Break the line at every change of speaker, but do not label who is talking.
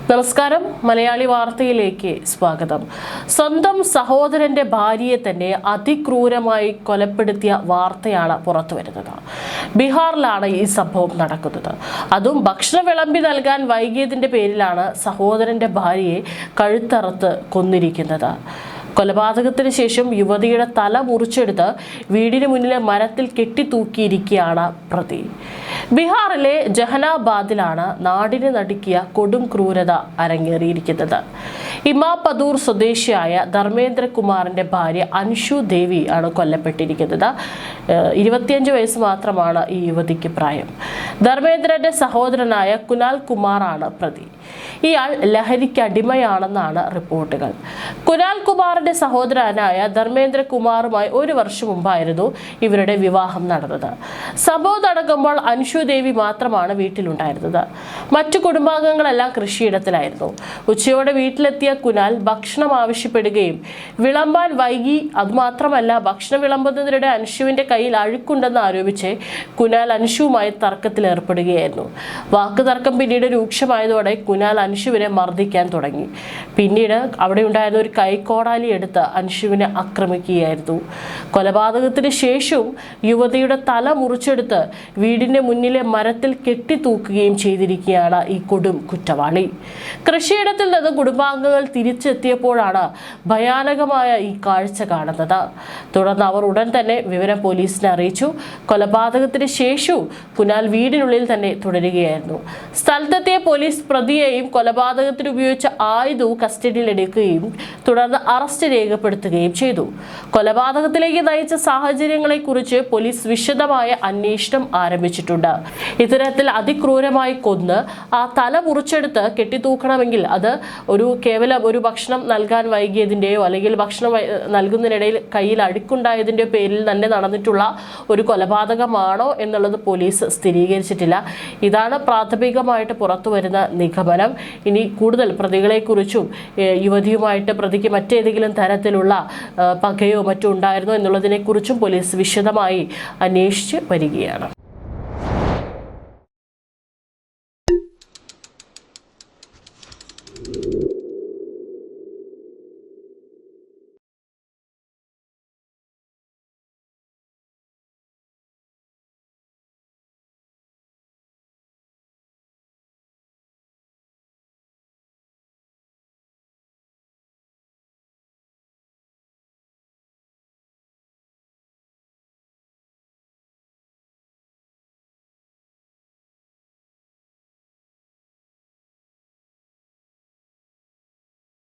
നമസ്കാരം. മലയാളി വാർത്തയിലേക്ക് സ്വാഗതം. സ്വന്തം സഹോദരന്റെ ഭാര്യയെ തന്നെ അതിക്രൂരമായി കൊലപ്പെടുത്തിയ വാർത്തയാണ് പുറത്തുവരുന്നത്. ബീഹാറിലാണ് ഈ സംഭവം നടക്കുന്നത്. അതും ഭക്ഷണം വിളമ്പി നൽകാൻ വൈകിയതിന്റെ പേരിലാണ് സഹോദരന്റെ ഭാര്യയെ കഴുത്തറുത്ത് കൊന്നിരിക്കുന്നത്. കൊലപാതകത്തിന് ശേഷം യുവതിയുടെ തല മുറിച്ചെടുത്ത് വീടിന് മുന്നിലെ മരത്തിൽ കെട്ടിത്തൂക്കിയിരിക്കുകയാണ് പ്രതി. ബീഹാറിലെ ജഹനാബാദിലാണ് നാടിനെ നടുക്കിയ കൊടും ക്രൂരത അരങ്ങേറിയിരിക്കുന്നത്. ഇമാപദൂർ സ്വദേശിയായ ധർമ്മേന്ദ്രകുമാറിന്റെ ഭാര്യ അൻഷു ദേവി ആണ് കൊല്ലപ്പെട്ടിരിക്കുന്നത്. 25 വയസ്സ് മാത്രമാണ് ഈ യുവതിക്ക് പ്രായം. ധർമ്മേന്ദ്രന്റെ സഹോദരനായ കുനാൽ കുമാറാണ് പ്രതി. ഇയാൾ ലഹരിക്ക് അടിമയാണെന്നാണ് റിപ്പോർട്ടുകൾ. കുനാൽ കുമാറിന്റെ സഹോദരനായ ധർമ്മേന്ദ്ര കുമാറുമായി 1 വർഷം മുമ്പായിരുന്നു ഇവരുടെ വിവാഹം നടന്നത്. സംഭവം നടക്കുമ്പോൾ അൻഷു ദേവി മാത്രമാണ് വീട്ടിലുണ്ടായിരുന്നത്. മറ്റു കുടുംബാംഗങ്ങളെല്ലാം കൃഷിയിടത്തിലായിരുന്നു. ഉച്ചയോടെ വീട്ടിലെത്തിയ കുനാൽ ഭക്ഷണം ആവശ്യപ്പെടുകയും വിളമ്പാൻ വൈകി. അതുമാത്രമല്ല, ഭക്ഷണം വിളമ്പുന്നതിനിടെ അൻഷുവിന്റെ കയ്യിൽ അഴുക്കുണ്ടെന്ന് ആരോപിച്ച് കുനാൽ അൻഷുവുമായി തർക്കത്തിൽ ഏർപ്പെടുകയായിരുന്നു. വാക്കുതർക്കം പിന്നീട് രൂക്ഷമായതോടെ കുനാൽ അൻഷുവിനെ മർദ്ദിക്കാൻ തുടങ്ങി. പിന്നീട് അവിടെ ഉണ്ടായിരുന്ന ഒരു കൈക്കോടാലി എടുത്ത് അൻഷുവിനെ ആക്രമിക്കുകയായിരുന്നു. കൊലപാതകത്തിന് ശേഷവും യുവതിയുടെ തല മുറിച്ചെടുത്ത് വീടിന്റെ മുന്നിലെ മരത്തിൽ കെട്ടിത്തൂക്കുകയും ചെയ്തിരിക്കുകയാണ് ഈ കൊടും കുറ്റവാളി. കൃഷിയിടത്തിൽ നിന്ന് കുടുംബാംഗങ്ങൾ തിരിച്ചെത്തിയപ്പോഴാണ് ഭയാനകമായ ഈ കാഴ്ച കാണുന്നത്. തുടർന്ന് അവർ ഉടൻ തന്നെ വിവരം പോലീസിനെ അറിയിച്ചു. കൊലപാതകത്തിന് ശേഷവും കുനാൽ വീടിനുള്ളിൽ തന്നെ തുടരുകയായിരുന്നു. സ്ഥലത്തെത്തിയ പോലീസ് പ്രതിയെയും കൊലപാതകത്തിന് ഉപയോഗിച്ച ആയുധവും കസ്റ്റഡിയിലെടുക്കുകയും തുടർന്ന് അറസ്റ്റ് രേഖപ്പെടുത്തുകയും ചെയ്തു. കൊലപാതകത്തിലേക്ക് നയിച്ച സാഹചര്യങ്ങളെക്കുറിച്ച് പോലീസ് വിശദമായ അന്വേഷണം ആരംഭിച്ചിട്ടുണ്ട്. ഇത്തരത്തിൽ അതിക്രൂരമായി കൊന്ന് ആ തല മുറിച്ചെടുത്ത് കെട്ടിത്തൂക്കണമെങ്കിൽ അത് കേവലം ഒരു ഭക്ഷണം നൽകാൻ വൈകിയതിൻ്റെയോ അല്ലെങ്കിൽ ഭക്ഷണം നൽകുന്നതിനിടയിൽ കയ്യിൽ അഴുക്കുണ്ടായതിൻ്റെയോ പേരിൽ തന്നെ നടന്നിട്ടുള്ള ഒരു കൊലപാതകമാണോ എന്നുള്ളത് പോലീസ് സ്ഥിരീകരിച്ചിട്ടില്ല. ഇതാണ് പ്രാഥമികമായിട്ട് പുറത്തു വരുന്ന നിഗമനം. ഇനി കൂടുതൽ പ്രതികളെക്കുറിച്ചും യുവതിയുമായിട്ട് പ്രതിക്ക് മറ്റേതെങ്കിലും തരത്തിലുള്ള പകയോ മറ്റോ ഉണ്ടായിരുന്നോ എന്നുള്ളതിനെക്കുറിച്ചും പോലീസ് വിശദമായി അന്വേഷിച്ച് വരികയാണ്.